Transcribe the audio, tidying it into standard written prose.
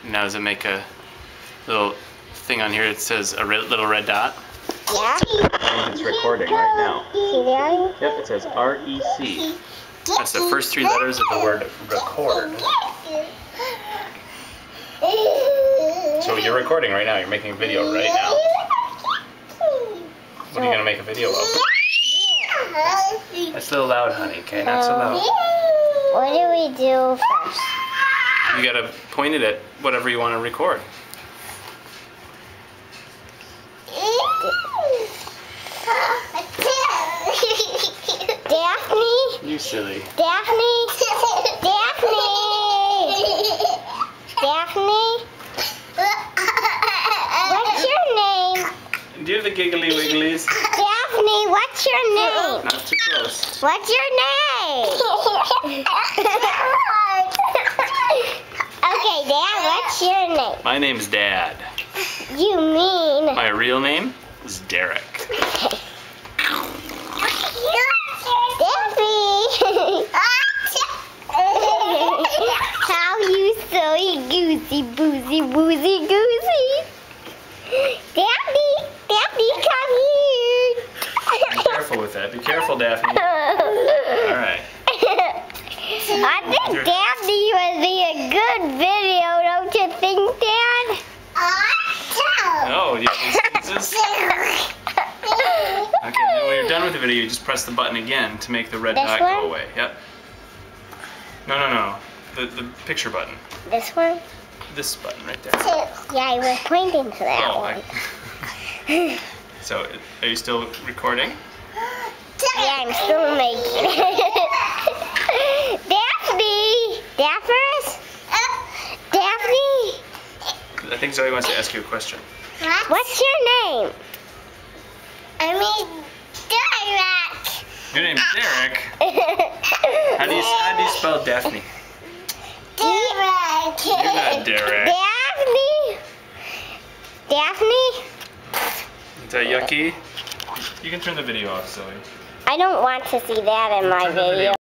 Now does it make a little thing on here that says a little red dot? Yeah. That means it's recording right now. See there? Yep, it says REC. That's the first 3 letters of the word record. So you're recording right now. You're making a video right now. What are you going to make a video of? That's a little loud, honey. Okay, not so loud. What do we do first? You got to point it at whatever you want to record. Daphne? You silly. Daphne? Daphne? Daphne? What's your name? Do you have the giggly wigglies? Daphne, what's your name? Not too close. What's your name? Okay, Dad, what's your name? My name's Dad. You mean... My real name is Derek. Daphne! How you silly goosey boozy woozy goosey? Daphne! Daphne, come here! Be careful with that. Be careful, Daphne. Alright. I think Daphne would be a good video, don't you think, Dad? Oh, you have these pieces? Okay, then when you're done with the video, you just press the button again to make the red dot go away. Yep. No. The picture button. This one? This button right there. Yeah, I was pointing to that one. So, are you still recording? Yeah, I'm still making it. Daphne! Daphne? Daphne? I think Zoe wants to ask you a question. What's your name? Derek. Your name's Derek? How do you spell Daphne? Derek. You're not Derek. Daphne? Daphne? Is that yucky? You can turn the video off, Zoe. I don't want to see that in my Turn the video video.